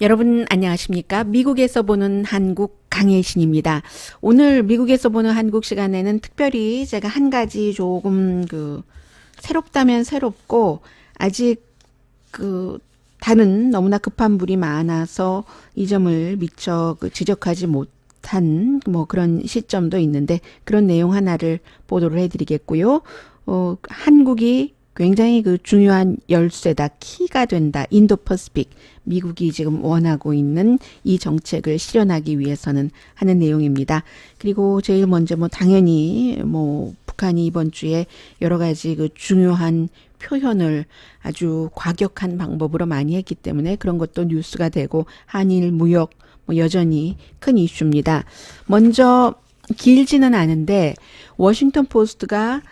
여러분 안녕하십니까? 미국에서 보는 한국 강혜신입니다. 오늘 미국에서 보는 한국 시간에는 특별히 제가 한 가지 조금 새롭다면 새롭고 아직 다른 너무나 급한 불이 많아서 이 점을 미처 지적하지 못한 그런 시점도 있는데 그런 내용 하나를 보도를 해드리겠고요. 한국이 굉장히 중요한 열쇠다, 키가 된다. 인도 퍼시픽, 미국이 지금 원하고 있는 이 정책을 실현하기 위해서는 하는 내용입니다. 그리고 제일 먼저 당연히 북한이 이번 주에 여러 가지 중요한 표현을 아주 과격한 방법으로 많이 했기 때문에 그런 것도 뉴스가 되고 한일 무역 여전히 큰 이슈입니다. 먼저 길지는 않은데 워싱턴 포스트가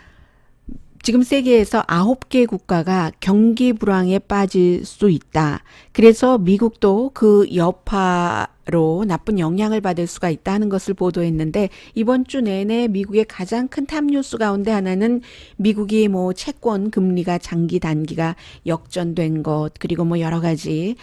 지금 세계에서 9개 국가가 경기 불황에 빠질 수 있다. 그래서 미국도 그 여파로 나쁜 영향을 받을 수가 있다는 것을 보도했는데 이번 주 내내 미국의 가장 큰 탑 뉴스 가운데 하나는 미국이 채권 금리가 장기 단기가 역전된 것, 그리고 여러 가지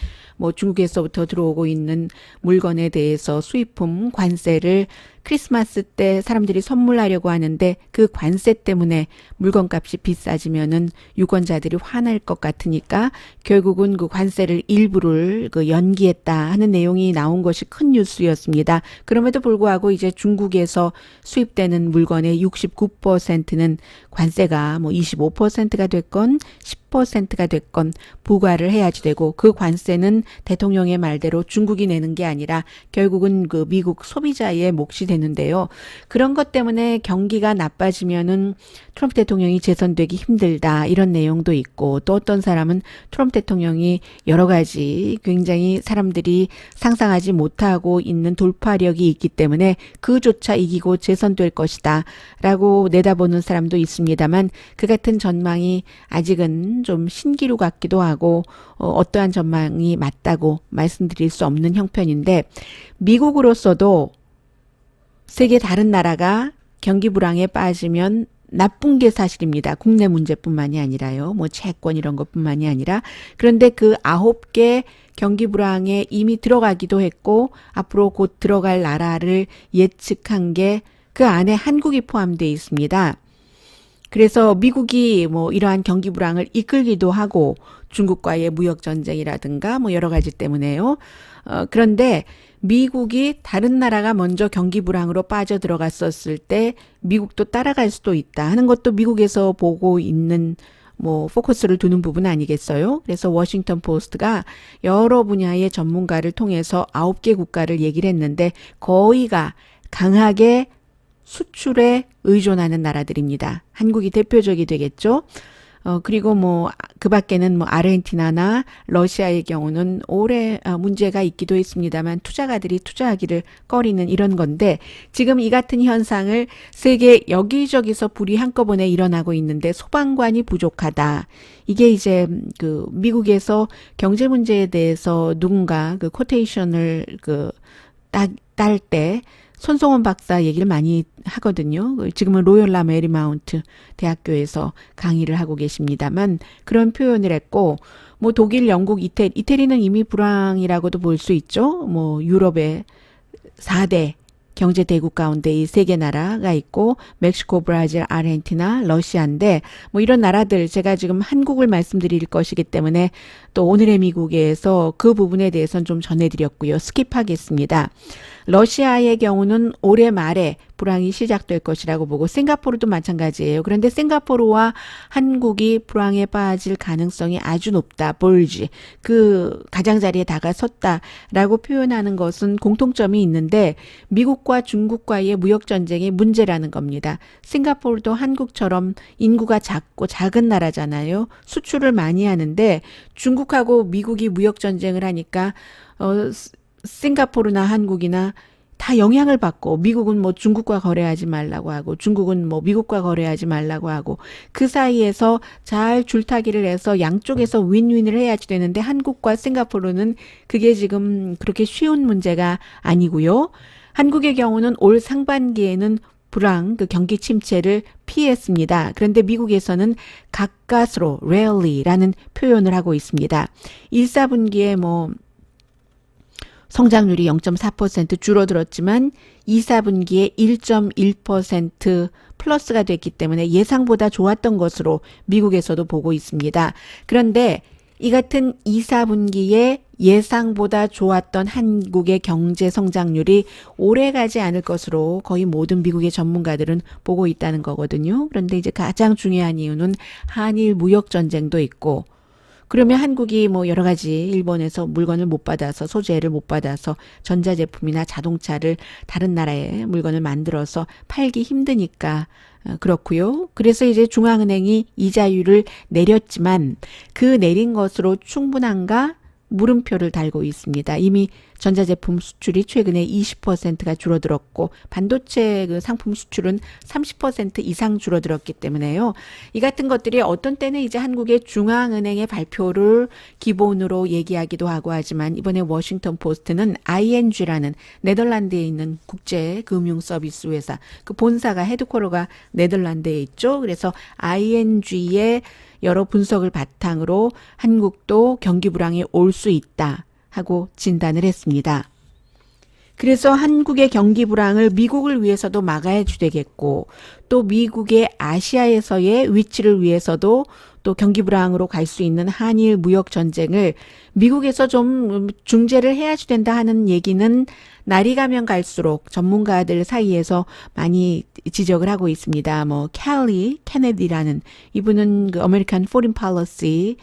중국에서부터 들어오고 있는 물건에 대해서 수입품 관세를 크리스마스 때 사람들이 선물하려고 하는데 그 관세 때문에 물건값이 비싸지면은 유권자들이 화날 것 같으니까 결국은 그 관세를 일부를 연기했다 하는 내용이 나온 것이 큰 뉴스였습니다. 그럼에도 불구하고 이제 중국에서 수입되는 물건의 69%는 관세가 25%가 됐건 10%가 됐건 부과를 해야지 되고 그 관세는 대통령의 말대로 중국이 내는 게 아니라 결국은 미국 소비자의 몫이 되는데요. 그런 것 때문에 경기가 나빠지면은 트럼프 대통령이 재선되기 힘들다 이런 내용도 있고 또 어떤 사람은 트럼프 대통령이 여러 가지 굉장히 사람들이 상상하지 못하고 있는 돌파력이 있기 때문에 그조차 이기고 재선될 것이다 라고 내다보는 사람도 있습니다만 그 같은 전망이 아직은 좀 신기루 같기도 하고 어떠한 전망이 맞다고 말씀드릴 수 없는 형편인데 미국으로서도 세계 다른 나라가 경기 불황에 빠지면 나쁜 게 사실입니다. 국내 문제뿐만이 아니라요. 채권 이런 것뿐만이 아니라 그런데 그 9개 경기 불황에 이미 들어가기도 했고 앞으로 곧 들어갈 나라를 예측한 게 그 안에 한국이 포함되어 있습니다. 그래서 미국이 이러한 경기 불황을 이끌기도 하고 중국과의 무역 전쟁이라든가 여러 가지 때문에요. 그런데 미국이 다른 나라가 먼저 경기 불황으로 빠져 들어갔었을 때 미국도 따라갈 수도 있다 하는 것도 미국에서 보고 있는 포커스를 두는 부분 아니겠어요? 그래서 워싱턴 포스트가 여러 분야의 전문가를 통해서 9개 국가를 얘기를 했는데 거의가 강하게 수출에 의존하는 나라들입니다. 한국이 대표적이 되겠죠. 그리고 그 밖에는 아르헨티나나 러시아의 경우는 오래 문제가 있기도 했습니다만 투자가들이 투자하기를 꺼리는 이런 건데 지금 이 같은 현상을 세계 여기저기서 불이 한꺼번에 일어나고 있는데 소방관이 부족하다. 이게 이제 미국에서 경제 문제에 대해서 누군가 코테이션을 딸 때 손성원 박사 얘기를 많이 하거든요. 지금은 로열라 메리마운트 대학교에서 강의를 하고 계십니다만 그런 표현을 했고 독일, 영국, 이태리는 이미 불황이라고도 볼 수 있죠. 유럽의 4대 경제 대국 가운데 이 3개 나라가 있고 멕시코, 브라질, 아르헨티나, 러시아인데 이런 나라들 제가 지금 한국을 말씀드릴 것이기 때문에 또 오늘의 미국에서 그 부분에 대해서는 좀 전해드렸고요. 스킵하겠습니다. 러시아의 경우는 올해 말에 불황이 시작될 것이라고 보고 싱가포르도 마찬가지예요. 그런데 싱가포르와 한국이 불황에 빠질 가능성이 아주 높다. 볼지 그 가장자리에 다가섰다라고 표현하는 것은 공통점이 있는데 미국과 중국과의 무역 전쟁이 문제라는 겁니다. 싱가포르도 한국처럼 인구가 작고 작은 나라잖아요. 수출을 많이 하는데 중국하고 미국이 무역 전쟁을 하니까 싱가포르나 한국이나 다 영향을 받고 미국은 중국과 거래하지 말라고 하고 중국은 미국과 거래하지 말라고 하고 그 사이에서 잘 줄타기를 해서 양쪽에서 윈윈을 해야지 되는데 한국과 싱가포르는 그게 지금 그렇게 쉬운 문제가 아니고요. 한국의 경우는 올 상반기에는 불황, 경기 침체를 피했습니다. 그런데 미국에서는 가까스로 rarely라는 표현을 하고 있습니다. 1, 4분기에 성장률이 0.4% 줄어들었지만 2, 4분기에 1.1% 플러스가 됐기 때문에 예상보다 좋았던 것으로 미국에서도 보고 있습니다. 그런데 이 같은 2, 4분기에 예상보다 좋았던 한국의 경제 성장률이 오래가지 않을 것으로 거의 모든 미국의 전문가들은 보고 있다는 거거든요. 그런데 이제 가장 중요한 이유는 한일 무역 전쟁도 있고, 그러면 한국이 뭐 여러 가지 일본에서 물건을 못 받아서 소재를 못 받아서 전자제품이나 자동차를 다른 나라에 물건을 만들어서 팔기 힘드니까 그렇고요. 그래서 이제 중앙은행이 이자율을 내렸지만 그 내린 것으로 충분한가? 물음표를 달고 있습니다. 이미 전자제품 수출이 최근에 20%가 줄어들었고 반도체 그 상품 수출은 30% 이상 줄어들었기 때문에요. 이 같은 것들이 어떤 때는 이제 한국의 중앙은행의 발표를 기본으로 얘기하기도 하고 하지만 이번에 워싱턴 포스트는 ING라는 네덜란드에 있는 국제 금융 서비스 회사 그 본사가 헤드쿼터가 네덜란드에 있죠. 그래서 ING의 여러 분석을 바탕으로 한국도 경기 불황이 올 수 있다 하고 진단을 했습니다. 그래서 한국의 경기 불황을 미국을 위해서도 막아야 되겠고 또 미국의 아시아에서의 위치를 위해서도 또 경기 불황으로 갈 수 있는 한일 무역 전쟁을 미국에서 좀 중재를 해야 된다 하는 얘기는 날이 가면 갈수록 전문가들 사이에서 많이 지적을 하고 있습니다. 뭐 캘리 케네디라는 이분은 그 아메리칸 포린 팔러시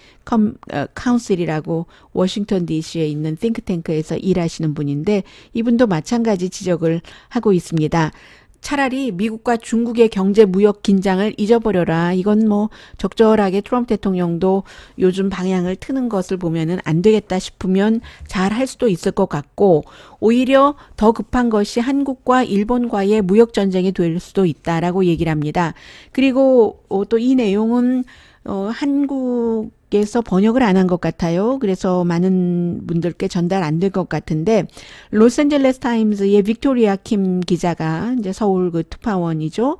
카운슬이라고 워싱턴 DC에 있는 띵크탱크에서 일하시는 분인데 이분도 마찬가지 지적을 하고 있습니다. 차라리 미국과 중국의 경제 무역 긴장을 잊어버려라. 이건 뭐 적절하게 트럼프 대통령도 요즘 방향을 트는 것을 보면은 안 되겠다 싶으면 잘 할 수도 있을 것 같고 오히려 더 급한 것이 한국과 일본과의 무역 전쟁이 될 수도 있다라고 얘기를 합니다. 그리고 또 이 내용은 한국에서 번역을 안 한 것 같아요. 그래서 많은 분들께 전달 안 될 것 같은데 로스앤젤레스 타임즈의 빅토리아 킴 기자가 이제 서울 그 특파원이죠.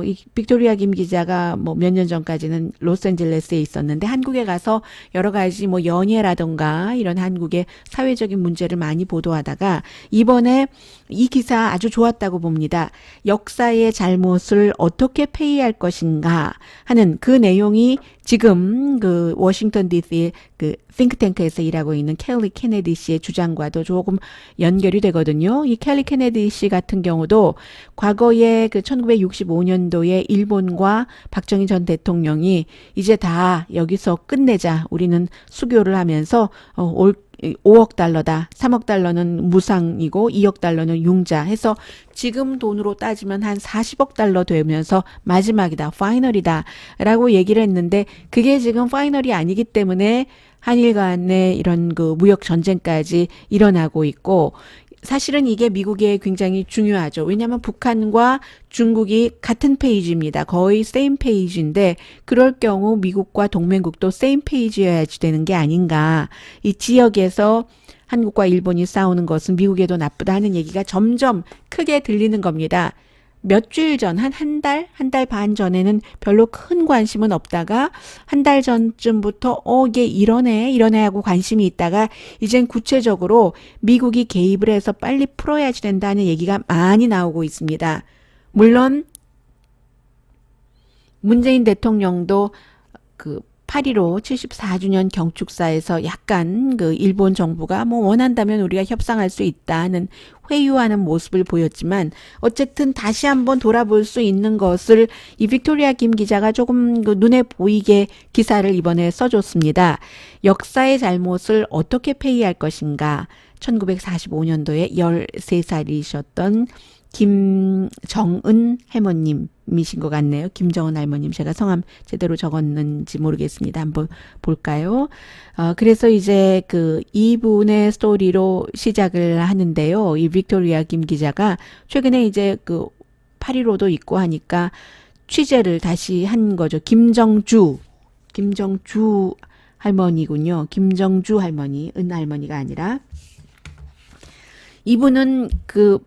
이 빅토리아 김 기자가 뭐 몇 년 전까지는 로스앤젤레스에 있었는데 한국에 가서 여러 가지 뭐 연예라던가 이런 한국의 사회적인 문제를 많이 보도하다가 이번에 이 기사 아주 좋았다고 봅니다. 역사의 잘못을 어떻게 폐기할 것인가 하는 그 내용이 지금 그 워싱턴 DC의 그 띵크탱크에서 일하고 있는 켈리 케네디 씨의 주장과도 조금 연결이 되거든요. 이 켈리 케네디 씨 같은 경우도 과거에 그 1965년도에 일본과 박정희 전 대통령이 이제 다 여기서 끝내자 우리는 수교를 하면서 올 5억 달러다. 3억 달러는 무상이고 2억 달러는 융자 해서 지금 돈으로 따지면 한 40억 달러 되면서 마지막이다. 파이널이다. 라고 얘기를 했는데 그게 지금 파이널이 아니기 때문에 한일 간의 이런 그 무역 전쟁까지 일어나고 있고 사실은 이게 미국에 굉장히 중요하죠. 왜냐하면 북한과 중국이 같은 페이지입니다. 거의 same 페이지인데 그럴 경우 미국과 동맹국도 same 페이지여야지 되는 게 아닌가. 이 지역에서 한국과 일본이 싸우는 것은 미국에도 나쁘다 하는 얘기가 점점 크게 들리는 겁니다. 몇 주일 전, 한 달 반 전에는 별로 큰 관심은 없다가 한 달 전쯤부터 이게 이러네 하고 관심이 있다가 이젠 구체적으로 미국이 개입을 해서 빨리 풀어야지 된다는 얘기가 많이 나오고 있습니다. 물론 문재인 대통령도 그 8.15 74주년 경축사에서 약간 그 일본 정부가 뭐 원한다면 우리가 협상할 수 있다는 회유하는 모습을 보였지만 어쨌든 다시 한번 돌아볼 수 있는 것을 이 빅토리아 김 기자가 조금 그 눈에 보이게 기사를 이번에 써줬습니다. 역사의 잘못을 어떻게 폐기할 것인가. 1945년도에 13살이셨던 김정은 할머님이신 것 같네요. 김정은 할머님. 제가 성함 제대로 적었는지 모르겠습니다. 한번 볼까요? 그래서 이제 그 이분의 스토리로 시작을 하는데요. 이 빅토리아 김 기자가 최근에 이제 그 8.15도 있고 하니까 취재를 다시 한 거죠. 김정주 할머니군요. 김정주 할머니, 은 할머니가 아니라. 이분은 그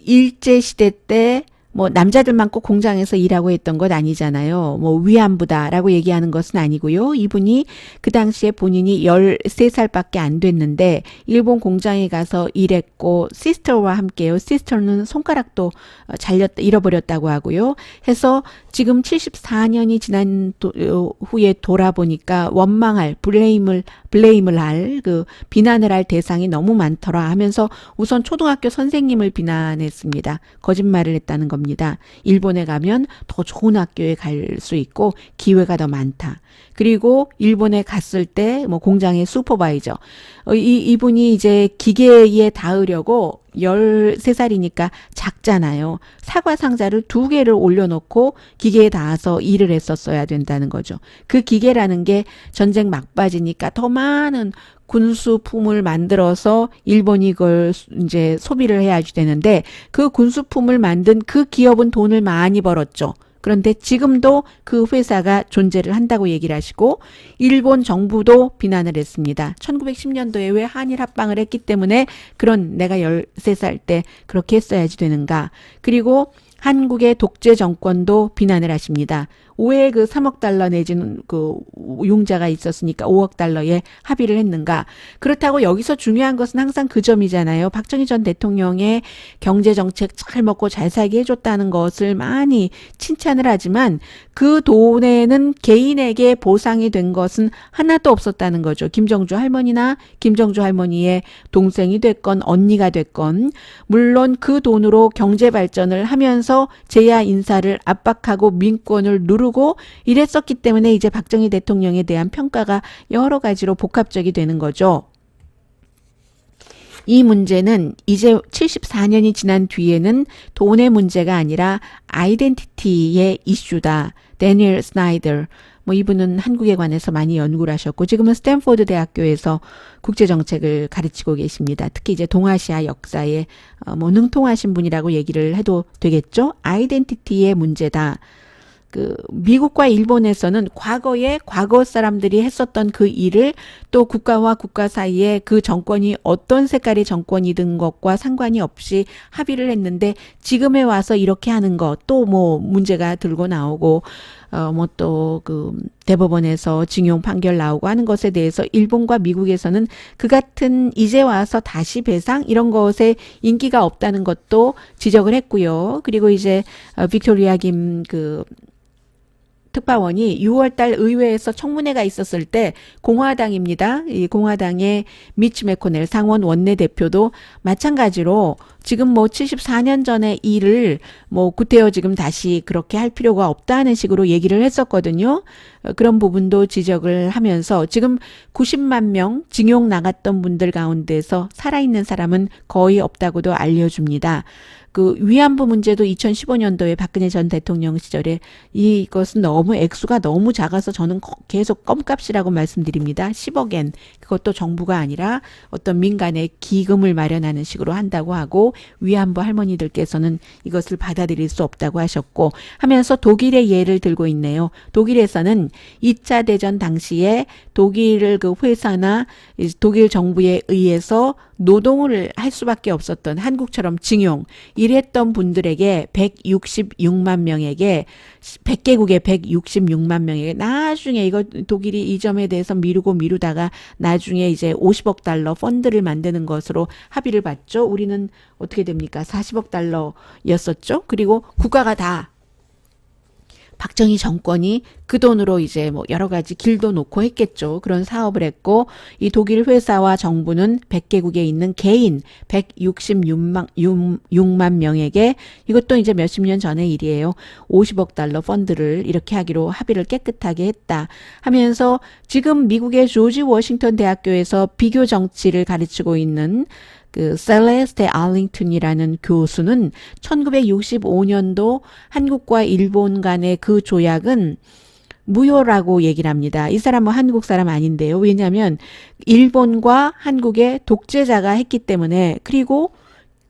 일제시대 때 뭐 남자들만 꼭 공장에서 일하고 했던 것 아니잖아요. 뭐 위안부다라고 얘기하는 것은 아니고요. 이분이 그 당시에 본인이 13살밖에 안 됐는데 일본 공장에 가서 일했고 시스터와 함께요. 시스터는 손가락도 잃어버렸다고 하고요. 해서 지금 74년이 지난 후에 돌아보니까 원망할 블레임을 할 그 비난을 할 대상이 너무 많더라 하면서 우선 초등학교 선생님을 비난했습니다. 거짓말을 했다는 겁니다. 일본에 가면 더 좋은 학교에 갈 수 있고 기회가 더 많다. 그리고 일본에 갔을 때 뭐 공장의 슈퍼바이저 이분이 이제 기계에 닿으려고 13살이니까 작잖아요. 사과 상자를 2개를 올려놓고 기계에 닿아서 일을 했었어야 된다는 거죠. 그 기계라는 게 전쟁 막바지니까 더 많은 군수품을 만들어서 일본이 이걸 이제 소비를 해야지 되는데 그 군수품을 만든 그 기업은 돈을 많이 벌었죠. 그런데 지금도 그 회사가 존재를 한다고 얘기를 하시고 일본 정부도 비난을 했습니다. 1910년도에 왜 한일 합방을 했기 때문에 그런 내가 13살 때 그렇게 했어야지 되는가. 그리고 한국의 독재 정권도 비난을 하십니다. 왜 그 3억 달러 내지는 그 융자가 있었으니까 5억 달러에 합의를 했는가. 그렇다고 여기서 중요한 것은 항상 그 점이잖아요. 박정희 전 대통령의 경제정책 잘 먹고 잘 살게 해줬다는 것을 많이 칭찬을 하지만 그 돈에는 개인에게 보상이 된 것은 하나도 없었다는 거죠. 김정주 할머니나 김정주 할머니의 동생이 됐건 언니가 됐건 물론 그 돈으로 경제 발전을 하면서 재야 인사를 압박하고 민권을 누르고 이랬었기 때문에 이제 박정희 대통령에 대한 평가가 여러 가지로 복합적이 되는 거죠. 이 문제는 이제 74년이 지난 뒤에는 돈의 문제가 아니라 아이덴티티의 이슈다. 데니엘 스나이더 뭐 이분은 한국에 관해서 많이 연구를 하셨고 지금은 스탠포드 대학교에서 국제정책을 가르치고 계십니다. 특히 이제 동아시아 역사에 뭐 능통하신 분이라고 얘기를 해도 되겠죠. 아이덴티티의 문제다. 그 미국과 일본에서는 과거에 과거 사람들이 했었던 그 일을 또 국가와 국가 사이에 그 정권이 어떤 색깔의 정권이든 것과 상관이 없이 합의를 했는데 지금에 와서 이렇게 하는 것 또 뭐 문제가 들고 나오고 뭐 또 그 대법원에서 징용 판결 나오고 하는 것에 대해서 일본과 미국에서는 그 같은 이제 와서 다시 배상 이런 것에 인기가 없다는 것도 지적을 했고요. 그리고 이제 빅토리아 김 그 특파원이 6월달 의회에서 청문회가 있었을 때 공화당입니다. 이 공화당의 미치 매코넬 상원 원내대표도 마찬가지로 지금 뭐 74년 전의 일을 뭐 구태여 지금 다시 그렇게 할 필요가 없다는 식으로 얘기를 했었거든요. 그런 부분도 지적을 하면서 지금 90만 명 징용 나갔던 분들 가운데서 살아있는 사람은 거의 없다고도 알려줍니다. 그 위안부 문제도 2015년도에 박근혜 전 대통령 시절에 이것은 너무 액수가 너무 작아서 저는 계속 껌값이라고 말씀드립니다. 10억엔 그것도 정부가 아니라 어떤 민간의 기금을 마련하는 식으로 한다고 하고 위안부 할머니들께서는 이것을 받아들일 수 없다고 하셨고 하면서 독일의 예를 들고 있네요. 독일에서는 2차 대전 당시에 독일 그 회사나 독일 정부에 의해서 노동을 할 수밖에 없었던 한국처럼 징용 이랬던 분들에게 166만 명에게 100개국에 166만 명에게 나중에 이거 독일이 이 점에 대해서 미루다가 나중에 이제 50억 달러 펀드를 만드는 것으로 합의를 봤죠. 우리는 어떻게 됩니까? 40억 달러였었죠. 그리고 국가가 다 박정희 정권이 그 돈으로 이제 뭐 여러 가지 길도 놓고 했겠죠. 그런 사업을 했고 이 독일 회사와 정부는 100개국에 있는 개인 166만 명에게 이것도 이제 몇십 년 전의 일이에요. 50억 달러 펀드를 이렇게 하기로 합의를 깨끗하게 했다 하면서 지금 미국의 조지 워싱턴 대학교에서 비교 정치를 가르치고 있는 그 셀레스테 알링턴이라는 교수는 1965년도 한국과 일본 간의 그 조약은 무효라고 얘기를 합니다. 이 사람은 한국 사람 아닌데요. 왜냐하면 일본과 한국의 독재자가 했기 때문에 그리고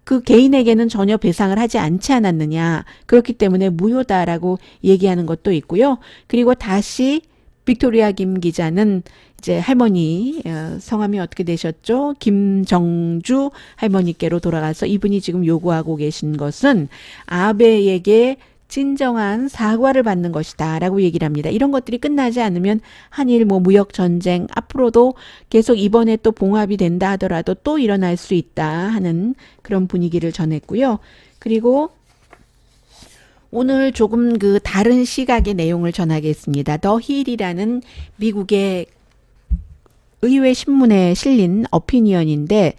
그 개인에게는 전혀 배상을 하지 않지 않았느냐. 그렇기 때문에 무효다라고 얘기하는 것도 있고요. 그리고 다시 빅토리아 김 기자는 이제 할머니 성함이 어떻게 되셨죠? 김정주 할머니께로 돌아가서 이분이 지금 요구하고 계신 것은 아베에게 진정한 사과를 받는 것이다 라고 얘기를 합니다. 이런 것들이 끝나지 않으면 한일 뭐 무역 전쟁 앞으로도 계속 이번에 또 봉합이 된다 하더라도 또 일어날 수 있다 하는 그런 분위기를 전했고요. 그리고 오늘 조금 그 다른 시각의 내용을 전하겠습니다. 더 힐이라는 미국의 의회 신문에 실린 어피니언인데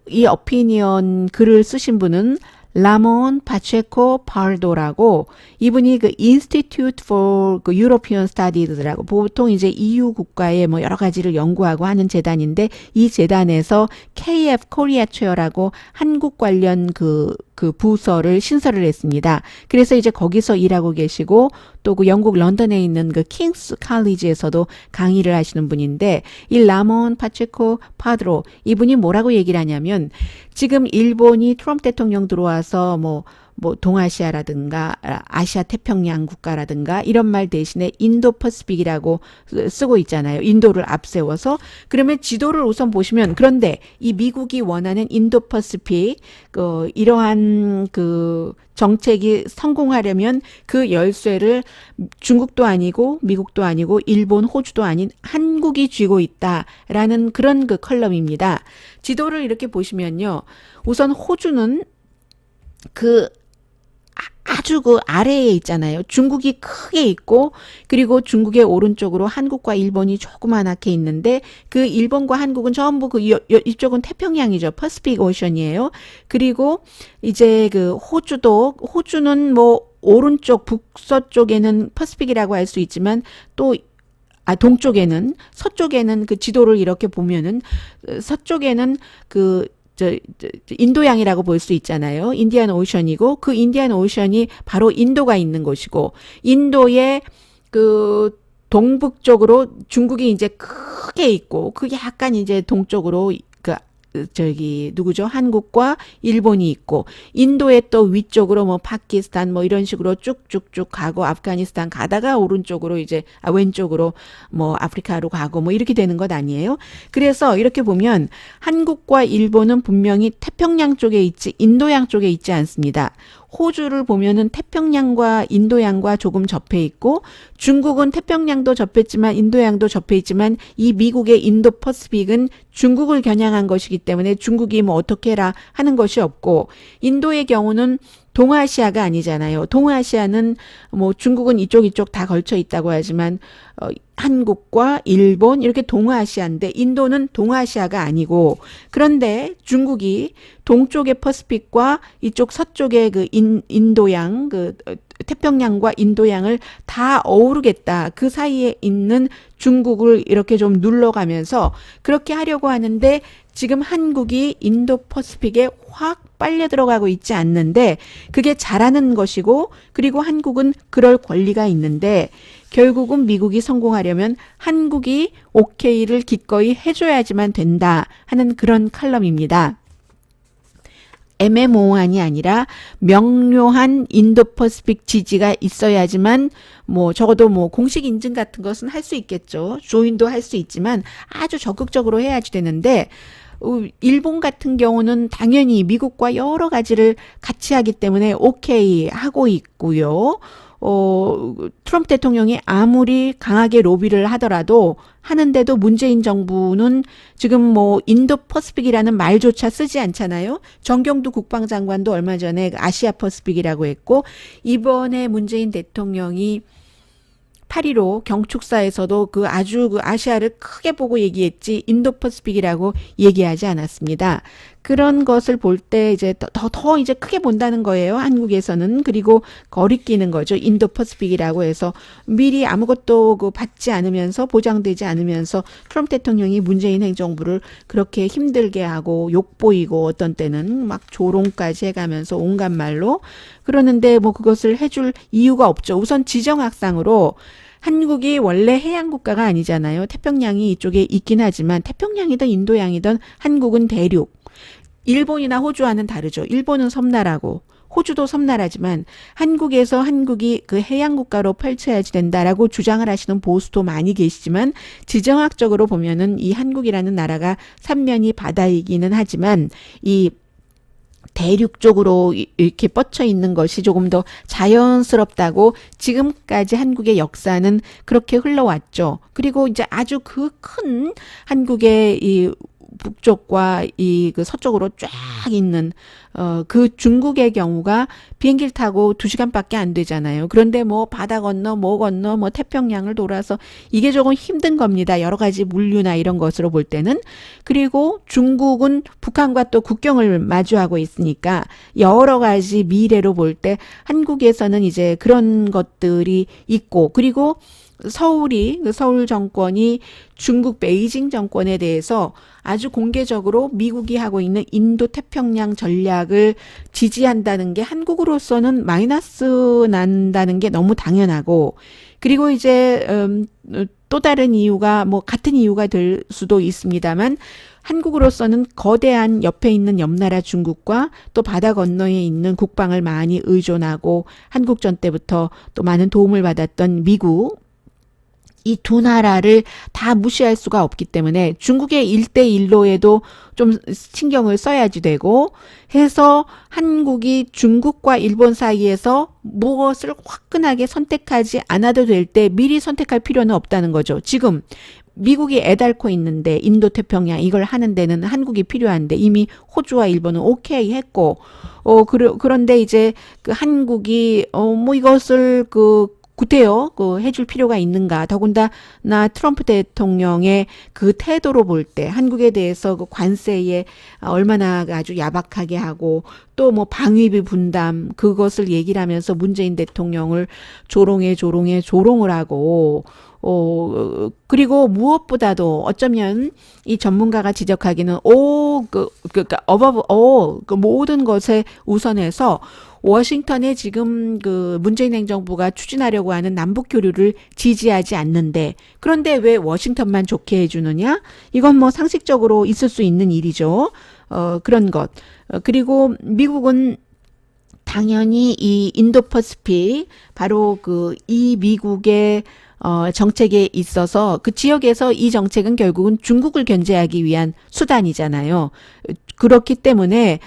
이 어피니언 글을 쓰신 분은 라몬 파체코 파르도라고, 이분이 그 Institute for European Studies라고 보통 이제 EU 국가의 뭐 여러 가지를 연구하고 하는 재단인데, 이 재단에서 KF 코리아 체어라고 한국 관련 그 부서를 신설을 했습니다. 그래서 이제 거기서 일하고 계시고 또 그 영국 런던에 있는 그 킹스 칼리지에서도 강의를 하시는 분인데, 이 라몬 파체코 파드로 이분이 뭐라고 얘기를 하냐면, 지금 일본이 트럼프 대통령 들어와서 뭐 동아시아라든가 아시아 태평양 국가라든가 이런 말 대신에 인도 퍼시픽이라고 쓰고 있잖아요. 인도를 앞세워서. 그러면 지도를 우선 보시면, 그런데 이 미국이 원하는 인도 퍼시픽 이러한 그 정책이 성공하려면 그 열쇠를 중국도 아니고 미국도 아니고 일본, 호주도 아닌 한국이 쥐고 있다라는 그런 그 컬럼입니다. 지도를 이렇게 보시면요. 우선 호주는 아주 그 아래에 있잖아요. 중국이 크게 있고, 그리고 중국의 오른쪽으로 한국과 일본이 조그만하게 있는데, 그 일본과 한국은 전부 이쪽은 태평양이죠. 퍼시픽 오션이에요. 그리고 이제 그 호주는 뭐 오른쪽 북서쪽에는 퍼시픽이라고 할 수 있지만, 또 동쪽에는, 서쪽에는 그 지도를 이렇게 보면은 서쪽에는 인도양이라고 볼 수 있잖아요. 인디안 오션이고, 그 인디안 오션이 바로 인도가 있는 곳이고, 인도의 그 동북쪽으로 중국이 이제 크게 있고, 그게 약간 이제 동쪽으로 누구죠? 한국과 일본이 있고, 인도의 또 위쪽으로 뭐 파키스탄 뭐 이런 식으로 쭉쭉쭉 가고, 아프가니스탄 가다가 오른쪽으로 왼쪽으로 뭐 아프리카로 가고 뭐 이렇게 되는 것 아니에요? 그래서 이렇게 보면 한국과 일본은 분명히 태평양 쪽에 있지 인도양 쪽에 있지 않습니다. 호주를 보면은 태평양과 인도양과 조금 접해 있고, 중국은 태평양도 접했지만 인도양도 접해 있지만, 이 미국의 인도 퍼시픽은 중국을 겨냥한 것이기 때문에 중국이 뭐 어떻게 해라 하는 것이 없고, 인도의 경우는 동아시아가 아니잖아요. 동아시아는 뭐 중국은 이쪽 다 걸쳐 있다고 하지만 한국과 일본 이렇게 동아시아인데, 인도는 동아시아가 아니고, 그런데 중국이 동쪽의 퍼시픽과 이쪽 서쪽의 그 인도양, 태평양과 인도양을 다 어우르겠다. 그 사이에 있는 중국을 이렇게 좀 눌러가면서 그렇게 하려고 하는데, 지금 한국이 인도 퍼시픽에 확 빨려 들어가고 있지 않는데, 그게 잘하는 것이고, 그리고 한국은 그럴 권리가 있는데, 결국은 미국이 성공하려면 한국이 오케이를 기꺼이 해줘야지만 된다 하는 그런 칼럼입니다. 애매모호한이 아니라 명료한 인도 퍼시픽 지지가 있어야지만 뭐 적어도 뭐 공식 인증 같은 것은 할 수 있겠죠. 조인도 할 수 있지만 아주 적극적으로 해야지 되는데, 일본 같은 경우는 당연히 미국과 여러 가지를 같이 하기 때문에 오케이 하고 있고요. 트럼프 대통령이 아무리 강하게 로비를 하는데도 문재인 정부는 지금 뭐 인도 퍼시픽이라는 말조차 쓰지 않잖아요. 정경두 국방장관도 얼마 전에 아시아 퍼시픽이라고 했고, 이번에 문재인 대통령이 8.15 경축사에서도 아주 아시아를 크게 보고 얘기했지, 인도 퍼시픽이라고 얘기하지 않았습니다. 그런 것을 볼 때 이제 더 이제 크게 본다는 거예요. 한국에서는. 그리고 거리끼는 거죠. 인도 퍼시픽이라고 해서 미리 아무것도 받지 않으면서, 보장되지 않으면서 트럼프 대통령이 문재인 행정부를 그렇게 힘들게 하고 욕보이고, 어떤 때는 막 조롱까지 해가면서 온갖 말로 그러는데, 뭐 그것을 해줄 이유가 없죠. 우선 지정학상으로 한국이 원래 해양국가가 아니잖아요. 태평양이 이쪽에 있긴 하지만, 태평양이든 인도양이든 한국은 대륙. 일본이나 호주와는 다르죠. 일본은 섬나라고 호주도 섬나라지만 한국에서 한국이 그 해양 국가로 펼쳐야지 된다라고 주장을 하시는 보수도 많이 계시지만 지정학적으로 보면은 이 한국이라는 나라가 삼면이 바다이기는 하지만 이 대륙 쪽으로 이렇게 뻗쳐 있는 것이 조금 더 자연스럽다고 지금까지 한국의 역사는 그렇게 흘러왔죠. 그리고 이제 아주 그 큰 한국의 이 북쪽과 이 그 서쪽으로 쫙 있는 그 중국의 경우가 비행기를 타고 2시간밖에 안 되잖아요. 그런데 뭐 바다 건너 뭐 태평양을 돌아서 이게 조금 힘든 겁니다. 여러 가지 물류나 이런 것으로 볼 때는. 그리고 중국은 북한과 또 국경을 마주하고 있으니까 여러 가지 미래로 볼 때 한국에서는 이제 그런 것들이 있고 그리고 서울 정권이 중국 베이징 정권에 대해서 아주 공개적으로 미국이 하고 있는 인도 태평양 전략을 지지한다는 게 한국으로서는 마이너스 난다는 게 너무 당연하고 그리고 이제 또 다른 이유가 뭐 같은 이유가 될 수도 있습니다만 한국으로서는 거대한 옆에 있는 옆나라 중국과 또 바다 건너에 있는 국방을 많이 의존하고 한국전 때부터 또 많은 도움을 받았던 미국 이 두 나라를 다 무시할 수가 없기 때문에 중국의 1대1로에도 좀 신경을 써야지 되고 해서 한국이 중국과 일본 사이에서 무엇을 화끈하게 선택하지 않아도 될 때 미리 선택할 필요는 없다는 거죠. 지금 미국이 애달고 있는데 인도 태평양 이걸 하는 데는 한국이 필요한데 이미 호주와 일본은 오케이 했고 그런데 이제 그 한국이 뭐 이것을 구태여 해줄 필요가 있는가? 더군다나 트럼프 대통령의 그 태도로 볼 때 한국에 대해서 그 관세에 얼마나 아주 야박하게 하고 또 뭐 방위비 분담 그것을 얘기를 하면서 문재인 대통령을 조롱을 하고 그리고 무엇보다도 어쩌면 이 전문가가 지적하기는 그 모든 것에 우선해서 워싱턴에 지금 그 문재인 행정부가 추진하려고 하는 남북 교류를 지지하지 않는데 그런데 왜 워싱턴만 좋게 해주느냐? 이건 뭐 상식적으로 있을 수 있는 일이죠. 그런 것. 그리고 미국은 당연히 이 인도퍼시픽 바로 이 미국의 정책에 있어서 그 지역에서 이 정책은 결국은 중국을 견제하기 위한 수단이잖아요. 그렇기 때문에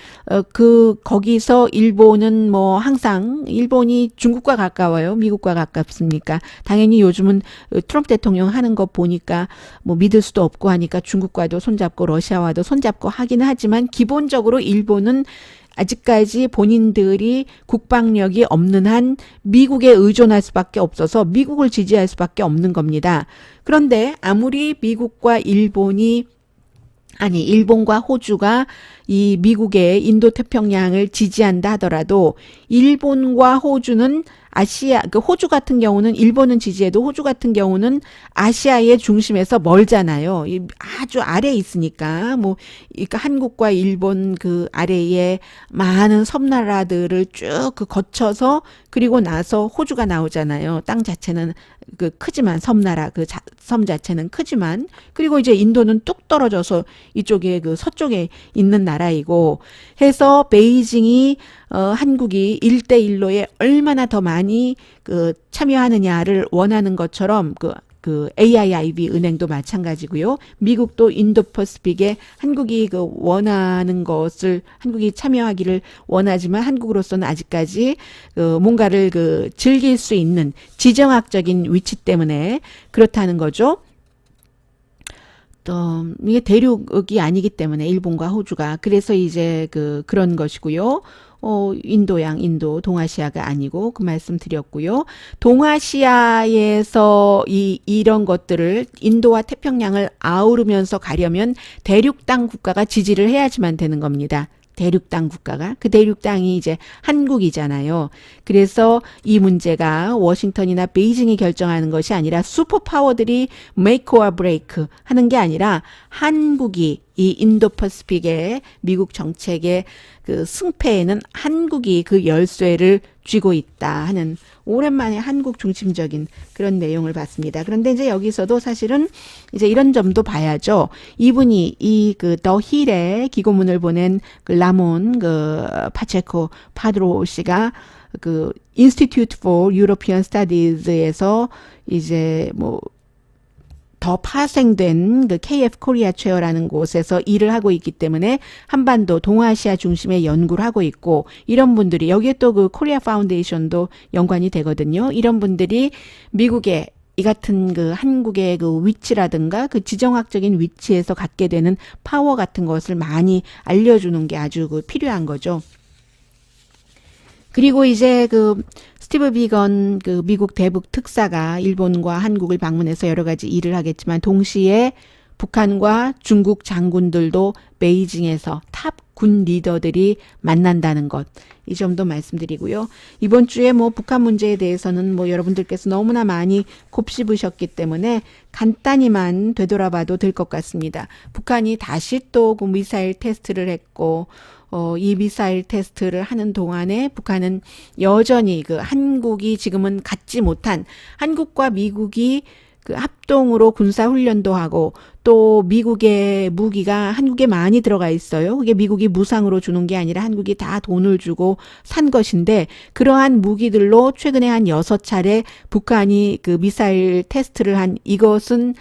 거기서 일본은 뭐 항상 일본이 중국과 가까워요. 미국과 가깝습니까? 당연히 요즘은 트럼프 대통령 하는 거 보니까 뭐 믿을 수도 없고 하니까 중국과도 손잡고 러시아와도 손잡고 하긴 하지만 기본적으로 일본은 아직까지 본인들이 국방력이 없는 한 미국에 의존할 수밖에 없어서 미국을 지지할 수밖에 없는 겁니다. 그런데 아무리 일본과 호주가 이 미국의 인도 태평양을 지지한다 하더라도 일본과 호주는 호주 같은 경우는 일본은 지지해도 호주 같은 경우는 아시아의 중심에서 멀잖아요. 아주 아래에 있으니까 그러니까 한국과 일본 그 아래에 많은 섬나라들을 쭉 거쳐서 그리고 나서 호주가 나오잖아요. 땅 자체는 크지만 섬나라 섬 자체는 크지만 그리고 이제 인도는 뚝 떨어져서 이쪽에 서쪽에 있는 나라이고 해서 베이징이 한국이 1대1로에 얼마나 더 많이 참여하느냐를 원하는 것처럼 AIIB 은행도 마찬가지고요. 미국도 인도퍼시픽에 한국이 원하는 것을 한국이 참여하기를 원하지만 한국으로서는 아직까지 뭔가를 즐길 수 있는 지정학적인 위치 때문에 그렇다는 거죠. 또 이게 대륙이 아니기 때문에 일본과 호주가 그래서 이제 그런 것이고요. 인도, 동아시아가 아니고 그 말씀 드렸고요. 동아시아에서 이런 것들을 인도와 태평양을 아우르면서 가려면 대륙당 국가가 지지를 해야지만 되는 겁니다. 대륙당 국가가 그 대륙당이 이제 한국이잖아요. 그래서 이 문제가 워싱턴이나 베이징이 결정하는 것이 아니라 슈퍼파워들이 make or break 하는 게 아니라 한국이 이 인도퍼시픽의 미국 정책의 그 승패에는 한국이 그 열쇠를 쥐고 있다 하는 오랜만에 한국 중심적인 그런 내용을 봤습니다. 그런데 이제 여기서도 사실은 이제 이런 점도 봐야죠. 이분이 이 그 더 힐의 기고문을 보낸 그 라몬 그 파체코 파드로 씨가 그 Institute for European Studies에서 이제 뭐 더 파생된 그 KF 코리아 체어라는 곳에서 일을 하고 있기 때문에 한반도 동아시아 중심의 연구를 하고 있고, 이런 분들이 여기에 또 그 코리아 파운데이션도 연관이 되거든요. 이런 분들이 미국의 이 같은 그 한국의 그 위치라든가 그 지정학적인 위치에서 갖게 되는 파워 같은 것을 많이 알려주는 게 아주 그 필요한 거죠. 그리고 이제 그 스티브 비건 그 미국 대북 특사가 일본과 한국을 방문해서 여러 가지 일을 하겠지만 동시에 북한과 중국 장군들도 베이징에서 탑 군 리더들이 만난다는 것, 이 점도 말씀드리고요. 이번 주에 뭐 북한 문제에 대해서는 뭐 여러분들께서 너무나 많이 곱씹으셨기 때문에 간단히만 되돌아봐도 될 것 같습니다. 북한이 다시 또 그 미사일 테스트를 했고, 이 미사일 테스트를 하는 동안에 북한은 여전히 그 한국이 지금은 갖지 못한, 한국과 미국이 그 합동으로 군사 훈련도 하고 또 미국의 무기가 한국에 많이 들어가 있어요. 그게 미국이 무상으로 주는 게 아니라 한국이 다 돈을 주고 산 것인데, 그러한 무기들로 최근에 한 6차례 북한이 그 미사일 테스트를 한, 이것은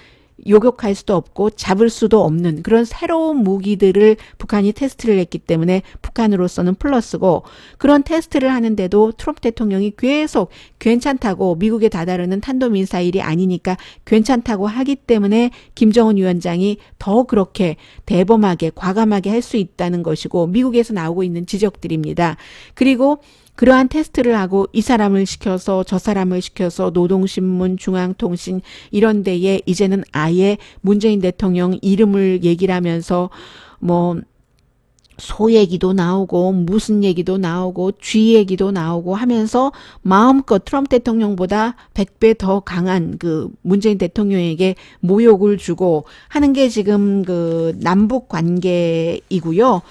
요격할 수도 없고 잡을 수도 없는 그런 새로운 무기들을 북한이 테스트를 했기 때문에 북한으로서는 플러스고, 그런 테스트를 하는데도 트럼프 대통령이 계속 괜찮다고, 미국에 다다르는 탄도미사일이 아니니까 괜찮다고 하기 때문에 김정은 위원장이 더 그렇게 대범하게 과감하게 할 수 있다는 것이고, 미국에서 나오고 있는 지적들입니다. 그리고 그러한 테스트를 하고 이 사람을 시켜서 저 사람을 시켜서 노동신문, 중앙통신 이런 데에 이제는 아예 문재인 대통령 이름을 얘기를 하면서 뭐 소 얘기도 나오고 무슨 얘기도 나오고 쥐 얘기도 나오고 하면서 마음껏 트럼프 대통령보다 100배 더 강한 그 문재인 대통령에게 모욕을 주고 하는 게 지금 그 남북 관계이고요.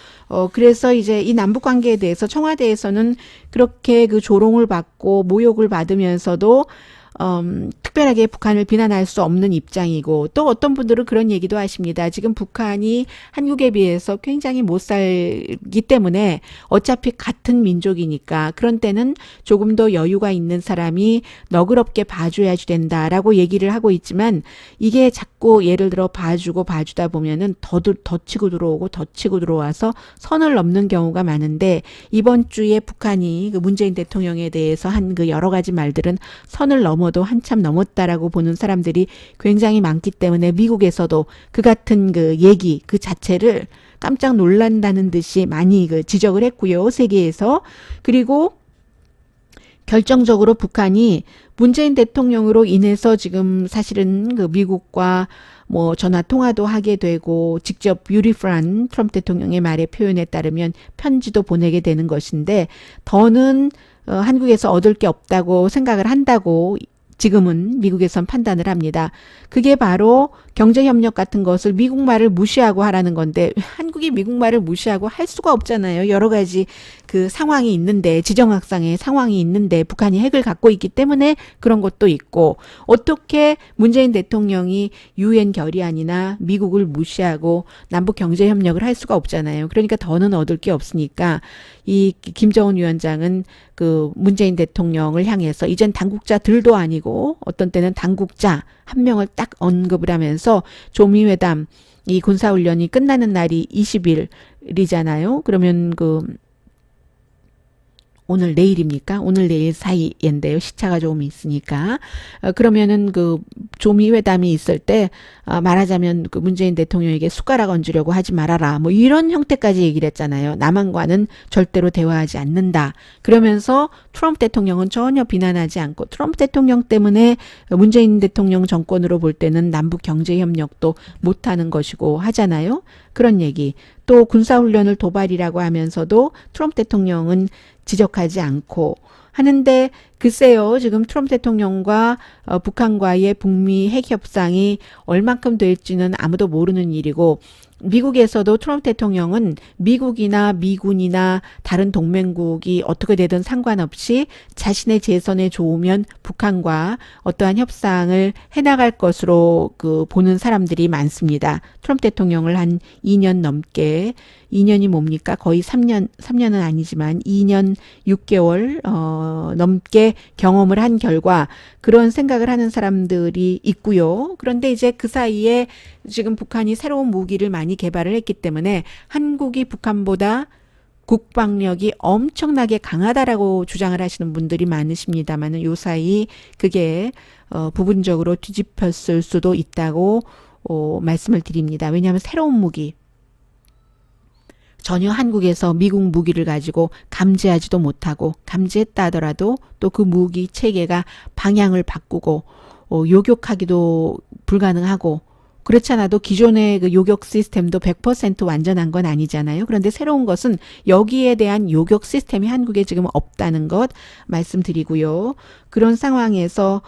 그래서 이제 이 남북 관계에 대해서 청와대에서는 그렇게 그 조롱을 받고 모욕을 받으면서도 특별하게 북한을 비난할 수 없는 입장이고, 또 어떤 분들은 그런 얘기도 하십니다. 지금 북한이 한국에 비해서 굉장히 못 살기 때문에 어차피 같은 민족이니까 그런 때는 조금 더 여유가 있는 사람이 너그럽게 봐줘야지 된다라고 얘기를 하고 있지만, 이게 자꾸 예를 들어 봐주고 봐주다 보면은 더 치고 들어오고 더 치고 들어와서 선을 넘는 경우가 많은데, 이번 주에 북한이 그 문재인 대통령에 대해서 한 그 여러 가지 말들은 선을 넘어도 한참 넘었다라고 보는 사람들이 굉장히 많기 때문에 미국에서도 그 같은 그 얘기 그 자체를 깜짝 놀란다는 듯이 많이 그 지적을 했고요, 세계에서. 그리고 결정적으로 북한이 문재인 대통령으로 인해서 지금 사실은 그 미국과 뭐 전화 통화도 하게 되고 직접 뷰티풀한 트럼프 대통령의 말의 표현에 따르면 편지도 보내게 되는 것인데, 더는 한국에서 얻을 게 없다고 생각을 한다고 지금은 미국에선 판단을 합니다. 그게 바로 경제협력 같은 것을 미국말을 무시하고 하라는 건데, 한국이 미국말을 무시하고 할 수가 없잖아요. 여러 가지 그 상황이 있는데, 지정학상의 상황이 있는데 북한이 핵을 갖고 있기 때문에 그런 것도 있고, 어떻게 문재인 대통령이 유엔 결의안이나 미국을 무시하고 남북 경제협력을 할 수가 없잖아요. 그러니까 더는 얻을 게 없으니까 이 김정은 위원장은 그 문재인 대통령을 향해서 이젠 당국자들도 아니고 어떤 때는 당국자 한 명을 딱 언급을 하면서, 조미회담 이 군사훈련이 끝나는 날이 20일이잖아요. 그러면 그 오늘 내일입니까? 오늘 내일 사이인데요. 시차가 조금 있으니까. 그러면은 그 조미 회담이 있을 때 말하자면 그 문재인 대통령에게 숟가락 얹으려고 하지 말아라. 뭐 이런 형태까지 얘기를 했잖아요. 남한과는 절대로 대화하지 않는다. 그러면서 트럼프 대통령은 전혀 비난하지 않고, 트럼프 대통령 때문에 문재인 대통령 정권으로 볼 때는 남북 경제 협력도 못하는 것이고 하잖아요. 그런 얘기. 또 군사훈련을 도발이라고 하면서도 트럼프 대통령은 지적하지 않고 하는데, 글쎄요, 지금 트럼프 대통령과 북한과의 북미 핵 협상이 얼만큼 될지는 아무도 모르는 일이고, 미국에서도 트럼프 대통령은 미국이나 미군이나 다른 동맹국이 어떻게 되든 상관없이 자신의 재선에 좋으면 북한과 어떠한 협상을 해나갈 것으로 보는 사람들이 많습니다. 트럼프 대통령을 한 2년 넘게 2년이 뭡니까? 거의 3년은 아니지만 2년 6개월 넘게 경험을 한 결과 그런 생각을 하는 사람들이 있고요. 그런데 이제 그 사이에 지금 북한이 새로운 무기를 많이 개발을 했기 때문에 한국이 북한보다 국방력이 엄청나게 강하다라고 주장을 하시는 분들이 많으십니다만은 요 사이 그게 부분적으로 뒤집혔을 수도 있다고 말씀을 드립니다. 왜냐하면 새로운 무기 전혀 한국에서 미국 무기를 가지고 감지하지도 못하고 감지했다 하더라도 또 그 무기 체계가 방향을 바꾸고 요격하기도 불가능하고 그렇지 않아도 기존의 그 요격 시스템도 100% 완전한 건 아니잖아요. 그런데 새로운 것은 여기에 대한 요격 시스템이 한국에 지금 없다는 것 말씀드리고요. 그런 상황에서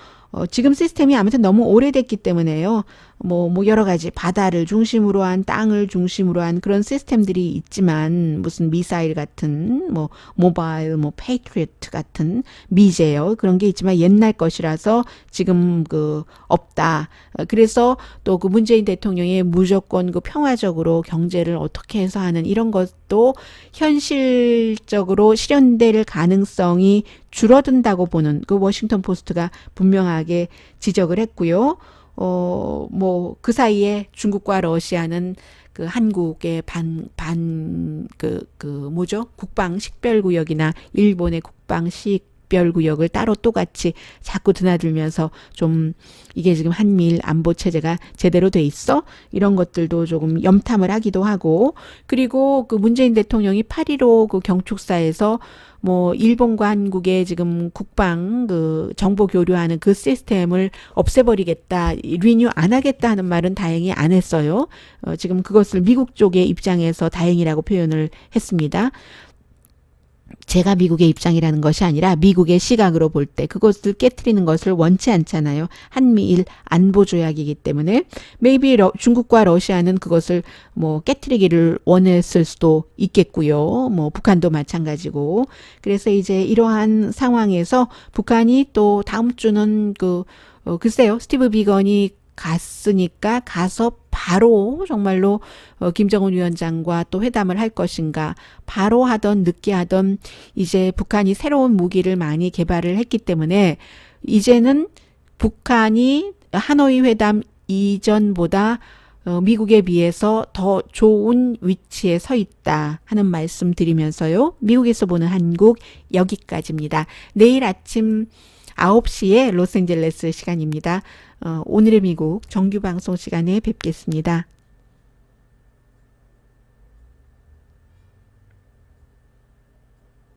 지금 시스템이 아무튼 너무 오래됐기 때문에요. 뭐 여러 가지 바다를 중심으로 한 땅을 중심으로 한 그런 시스템들이 있지만 무슨 미사일 같은 뭐 모바일 뭐 페이트리어트 같은 미제요. 그런 게 있지만 옛날 것이라서 지금 없다. 그래서 또 그 문재인 대통령이 무조건 평화적으로 경제를 어떻게 해서 하는 이런 것도 현실적으로 실현될 가능성이 줄어든다고 보는 그 워싱턴 포스트가 분명하게 지적을 했고요. 그 사이에 중국과 러시아는 그 한국의 국방 식별구역이나 일본의 국방 식별구역을 따로 똑같이 자꾸 드나들면서 좀 이게 지금 한미일 안보 체제가 제대로 돼 있어? 이런 것들도 조금 염탐을 하기도 하고 그리고 그 문재인 대통령이 8.15 그 경축사에서 일본과 한국의 지금 국방 정보 교류하는 그 시스템을 없애버리겠다, 리뉴 안 하겠다 하는 말은 다행히 안 했어요. 지금 그것을 미국 쪽의 입장에서 다행이라고 표현을 했습니다. 제가 미국의 입장이라는 것이 아니라 미국의 시각으로 볼 때 그것을 깨트리는 것을 원치 않잖아요. 한미일 안보 조약이기 때문에 maybe 중국과 러시아는 그것을 깨트리기를 원했을 수도 있겠고요. 북한도 마찬가지고. 그래서 이제 이러한 상황에서 북한이 또 다음 주는 글쎄요. 스티브 비건이 갔으니까 가서 바로 정말로 김정은 위원장과 또 회담을 할 것인가, 바로 하던 늦게 하던 이제 북한이 새로운 무기를 많이 개발을 했기 때문에 이제는 북한이 하노이 회담 이전보다 미국에 비해서 더 좋은 위치에 서 있다 하는 말씀 드리면서요. 미국에서 보는 한국 여기까지입니다. 내일 아침 9시에 로스앤젤레스 시간입니다. 오늘의 미국 정규 방송 시간에 뵙겠습니다.